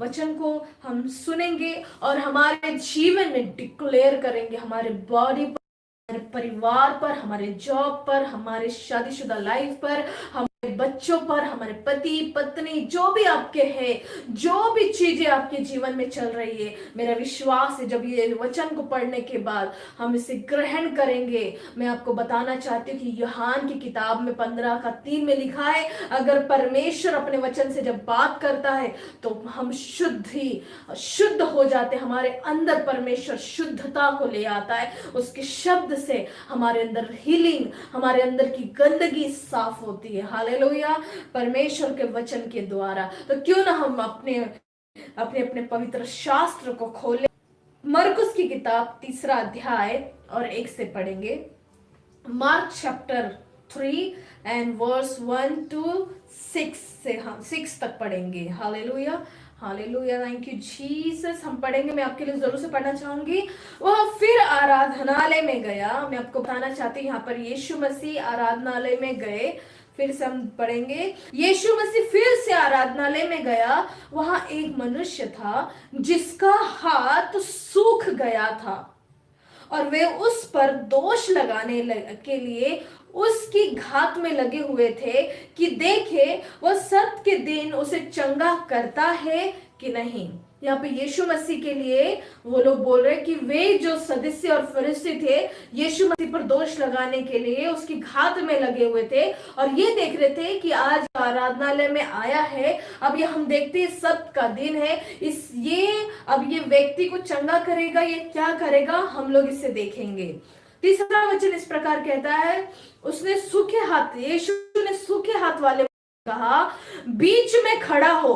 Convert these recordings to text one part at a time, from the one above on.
वचन को हम सुनेंगे और हमारे जीवन में डिक्लेयर करेंगे, हमारे बॉडी पर, हमारे परिवार पर, हमारे जॉब पर, हमारे शादीशुदा लाइफ पर, हमारे बच्चों पर, हमारे पति पत्नी, जो भी आपके हैं, जो भी चीजें आपके जीवन में चल रही है, मेरा विश्वास है जब ये वचन को पढ़ने के बाद हम इसे ग्रहण करेंगे। मैं आपको बताना चाहती हूँ कि यूहान की किताब में 15:3 में लिखा है, अगर परमेश्वर अपने वचन से जब बात करता है तो हम शुद्ध हो जाते, हमारे अंदर परमेश्वर शुद्धता को ले आता है, उसके शब्द से हमारे अंदर हीलिंग, हमारे अंदर की गंदगी साफ होती है। हालेलुया, परमेश्वर के वचन के द्वारा। तो क्यों ना हम अपने अपने अपने पवित्र शास्त्र को खोले। मरकुस की किताब 3 अध्याय और 1 से पढ़ेंगे। Mark chapter 3 and verse 1 to 6 से हम 6 तक पढ़ेंगे। Hallelujah, hallelujah, thank you Jesus. हम पढ़ेंगे, मैं आपके लिए जरूर से पढ़ना चाहूंगी। वह फिर आराधनालय में गया। मैं आपको बताना चाहती हूँ यहाँ पर यीशु मसीह आराधनालय में गए। फिर से हम पढ़ेंगे, यीशु मसीह फिर से आराधनालय में गया। वहां एक मनुष्य था जिसका हाथ सूख गया था और वे उस पर दोष लगाने के लिए उसकी घात में लगे हुए थे कि देखे वह सब्त के दिन उसे चंगा करता है कि नहीं। यहाँ पे यीशु मसीह के लिए वो लोग बोल रहे कि वे जो सदस्य और फरीसी थे यीशु मसीह पर दोष लगाने के लिए उसकी घात में लगे हुए थे और ये देख रहे थे कि आज आराधनालय में आया है, अब ये हम देखते हैं सब्त का दिन है, अब ये व्यक्ति को चंगा करेगा, ये क्या करेगा, हम लोग इसे देखेंगे। तीसरा वचन इस प्रकार कहता है, उसने सूखे हाथ, यीशु ने सूखे हाथ वाले कहा, बीच में खड़ा हो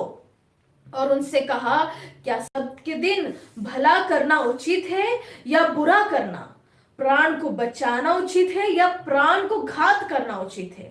और उनसे कहा, क्या सब्त के दिन भला करना उचित है या बुरा करना, प्राण को बचाना उचित है या प्राण को घात करना उचित है।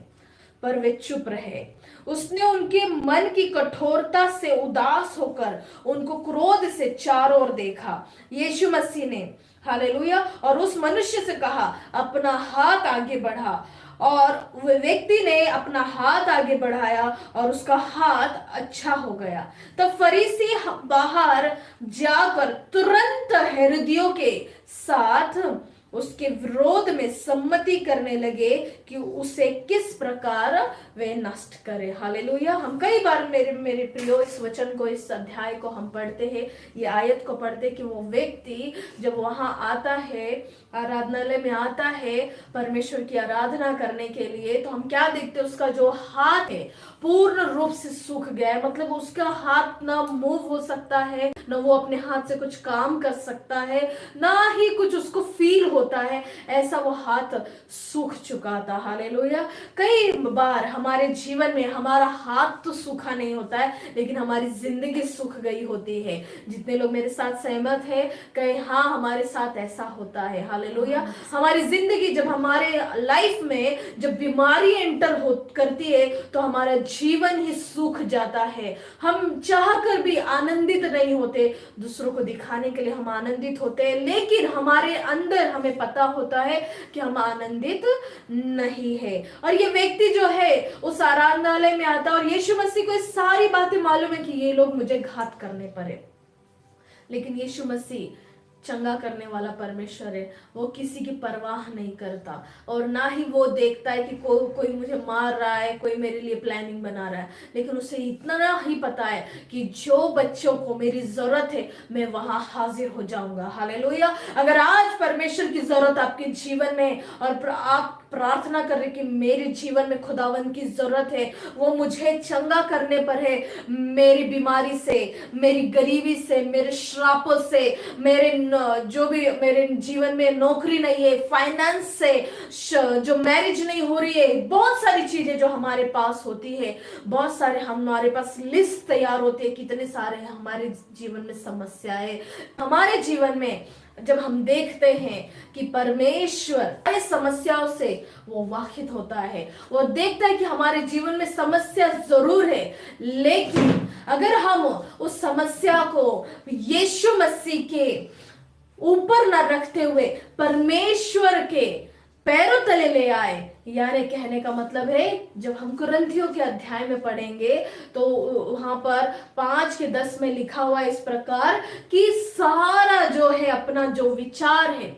पर वे चुप रहे। उसने उनके मन की कठोरता से उदास होकर उनको क्रोध से चारों ओर देखा। यीशु मसीह ने, हालेलुया, और उस मनुष्य से कहा, अपना हाथ आगे बढ़ा। और वह व्यक्ति ने अपना हाथ आगे बढ़ाया और उसका हाथ अच्छा हो गया। तब फरीसी बाहर जाकर तुरंत हेरोदियों के साथ उसके विरोध में सम्मति करने लगे कि उसे किस प्रकार वे नष्ट करे। हालेलुया। हम कई बार मेरे प्रियो इस वचन को, इस अध्याय को हम पढ़ते हैं, ये आयत को पढ़ते कि वो व्यक्ति जब वहां आता है, आराधनालय में आता है परमेश्वर की आराधना करने के लिए, तो हम क्या देखते हैं, उसका जो हाथ है पूर्ण रूप से सूख गया है। मतलब उसका हाथ ना मूव हो सकता है, ना वो अपने हाथ से कुछ काम कर सकता है, ना ही कुछ उसको फील होता है, ऐसा वो हाथ सूख चुका था। हालेलुया। कई बार हमारे जीवन में हमारा हाथ तो सूखा नहीं होता है, लेकिन हमारी जिंदगी सूख गई होती है। जितने लोग मेरे साथ सहमत है, कहे हाँ, हमारे साथ ऐसा होता है। हालेलुया। हमारी जिंदगी जब हमारे लाइफ में जब बीमारी एंटर करती है तो हमारा जीवन ही सूख जाता है। हम चाहकर भी आनंदित नहीं होते, दूसरों को दिखाने के लिए हम आनंदित होते हैं, लेकिन हमारे अंदर हमें पता होता है कि हम आनंदित नहीं है। और ये व्यक्ति जो है उस आराधनालय में आता है और यीशु मसीह को इस सारी बातें मालूम है कि ये लोग मुझे घात करने पड़े, लेकिन यीशु मसीह चंगा करने वाला परमेश्वर है, वो किसी की परवाह नहीं करता और ना ही वो देखता है कि कोई मुझे मार रहा है, कोई मेरे लिए प्लानिंग बना रहा है, लेकिन उसे इतना ही पता है कि जो बच्चों को मेरी जरूरत है मैं वहां हाजिर हो जाऊंगा। हालेलुया। अगर आज परमेश्वर की जरूरत आपके जीवन में और आप प्रार्थना कर रहे कि मेरे जीवन में खुदावन की जरूरत है, वो मुझे चंगा करने पर है, मेरी बीमारी से, मेरी गरीबी से, मेरे श्रापों से, मेरे जो भी मेरे जीवन में नौकरी नहीं है, फाइनेंस से, जो मैरिज नहीं हो रही है, बहुत सारी चीजें जो हमारे पास होती है, बहुत सारे हमारे पास लिस्ट तैयार होती है, कितने सारे हमारे जीवन में समस्याएं, हमारे जीवन में जब हम देखते हैं कि परमेश्वर इस समस्याओं से वो वाकिफ होता है, वो देखता है कि हमारे जीवन में समस्या जरूर है, लेकिन अगर हम उस समस्या को यीशु मसीह के ऊपर न रखते हुए परमेश्वर के पैरों तले ले आए, यानी कहने का मतलब है, जब हम कुरिन्थियों के अध्याय में पढ़ेंगे तो वहां पर 5 के 10 में लिखा हुआ इस प्रकार कि सारा जो है अपना जो विचार है,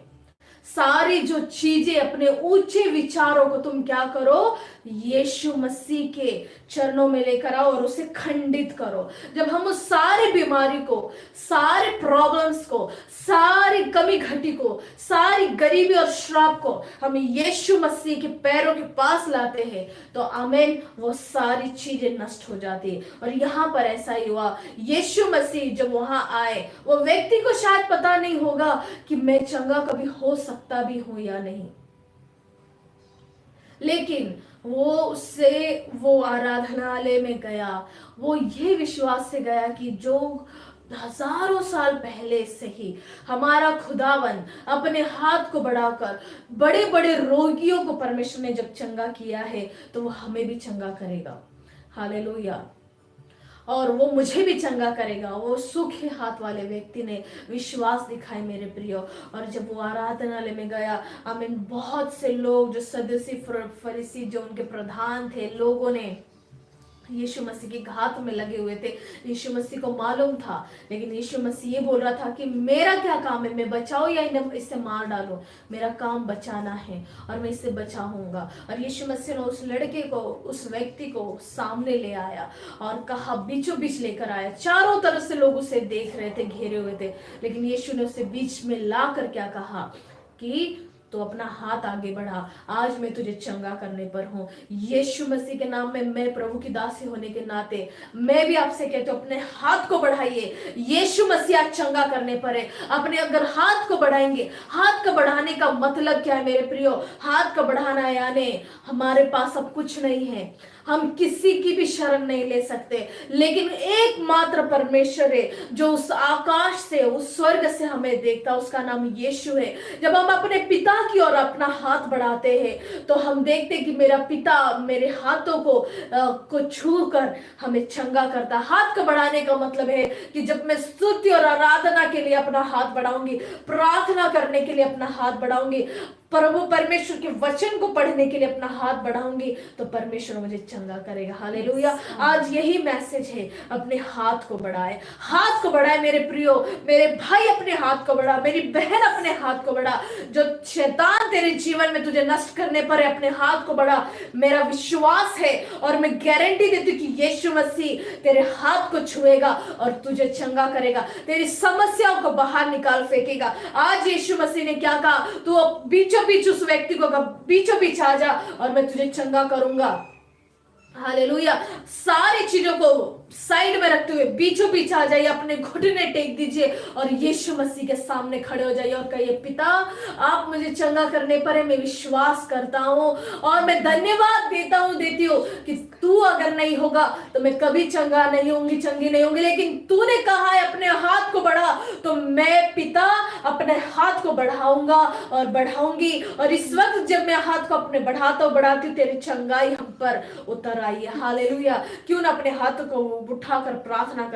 सारी जो चीजें, अपने ऊंचे विचारों को तुम क्या करो, यीशु मसीह के चरणों में लेकर आओ और उसे खंडित करो। जब हम उस सारी बीमारी को, सारे प्रॉब्लम्स को, सारी कमी घटी को, सारी गरीबी और श्राप को हम यीशु मसीह के पैरों के पास लाते हैं तो आमीन, वो सारी चीजें नष्ट हो जाती है। और यहाँ पर ऐसा ही हुआ। यीशु मसीह जब वहां आए, वो व्यक्ति को शायद पता नहीं होगा कि मैं चंगा कभी हो सकता भी हूं या नहीं, लेकिन वो आराधनालय में गया, वो ये विश्वास से गया कि जो हजारों साल पहले से ही हमारा खुदावन अपने हाथ को बढ़ाकर बड़े बड़े रोगियों को परमेश्वर ने जब चंगा किया है तो वो हमें भी चंगा करेगा। हालेलुया। और वो मुझे भी चंगा करेगा। वो सूखे हाथ वाले व्यक्ति ने विश्वास दिखाए मेरे प्रियो। और जब वो आराधनालय में गया, आमीन, बहुत से लोग जो सदुसी फरीसी जो उनके प्रधान थे, लोगों ने यीशु मसीह के घात में लगे हुए थे। यीशु मसीह को मालूम था, लेकिन यीशु मसीह ये बोल रहा था कि मेरा क्या काम है, मैं बचाऊं या इसे मार डालूं? मेरा काम बचाना है और मैं इसे बचाऊंगा। और यीशु मसीह ने उस लड़के को, उस व्यक्ति को सामने ले आया और कहा, बीचों बीच लेकर आया। चारों तरफ से लोग उसे देख रहे थे, घेरे हुए थे, लेकिन यीशु ने उसे बीच में लाकर क्या कहा कि तो अपना हाथ आगे बढ़ा, आज मैं तुझे चंगा करने पर हूं। यीशु मसीह के नाम में मैं प्रभु की दासी होने के नाते मैं भी आपसे कहती हूं, अपने हाथ को बढ़ाइए। यीशु मसीह आज चंगा करने पर है। अपने अगर हाथ को बढ़ाएंगे, हाथ का बढ़ाने का मतलब क्या है मेरे प्रियो? हाथ का बढ़ाना यानी हमारे पास अब कुछ नहीं है, हम किसी की भी शरण नहीं ले सकते, लेकिन एकमात्र परमेश्वर है जो उस आकाश से, उस स्वर्ग से हमें देखता, उसका नाम यीशु है। जब हम अपने पिता की ओर अपना हाथ बढ़ाते हैं तो हम देखते कि मेरा पिता मेरे हाथों को छू कर हमें चंगा करता। हाथ का बढ़ाने का मतलब है कि जब मैं स्तुति और आराधना के लिए अपना हाथ बढ़ाऊंगी, प्रार्थना करने के लिए अपना हाथ बढ़ाऊंगी, प्रभु परमेश्वर के वचन को पढ़ने के लिए अपना हाथ बढ़ाऊंगी, तो परमेश्वर मुझे चंगा करेगा। हालेलुया। आज यही मैसेज है, अपने हाथ को बढ़ाए, हाथ को बढ़ाए मेरे प्रियो। मेरे भाई अपने हाथ को बढ़ा, मेरी बहन अपने हाथ को बढ़ा। जो शैतान तेरे जीवन में तुझे नष्ट करने पर है, अपने हाथ को बढ़ा। मेरा विश्वास है और मैं गारंटी देती हूँ कि यीशु मसीह तेरे हाथ को छुएगा और तुझे चंगा करेगा, तेरी समस्याओं को बाहर निकाल फेंकेगा। आज यीशु मसीह ने क्या कहा? तू बीचों बीच उस व्यक्ति को बीचों बीच आ जा और मैं तुझे चंगा करूंगा। हालेलुया। सारी चीजों को साइड में रखते हुए बीचों बीच आ जाइए, अपने घुटने टेक दीजिए और यीशु मसीह के सामने खड़े हो जाइए और कहिए, पिता आप मुझे चंगा करने पर है, मैं विश्वास करता हूं और मैं धन्यवाद देती हूं कि तू अगर नहीं होगा तो मैं कभी चंगा नहीं होंगी, चंगी नहीं होंगी, लेकिन तूने कहा है अपने हाथ को बढ़ा, तो मैं पिता अपने हाथ को बढ़ाऊंगा और बढ़ाऊंगी। और इस वक्त जब मैं हाथ को अपने बढ़ाती हूँ, तेरी चंगाई हम पर उतर आई है। हालेलुया। क्यों ना अपने हाथों को उठाकर प्रार्थना कर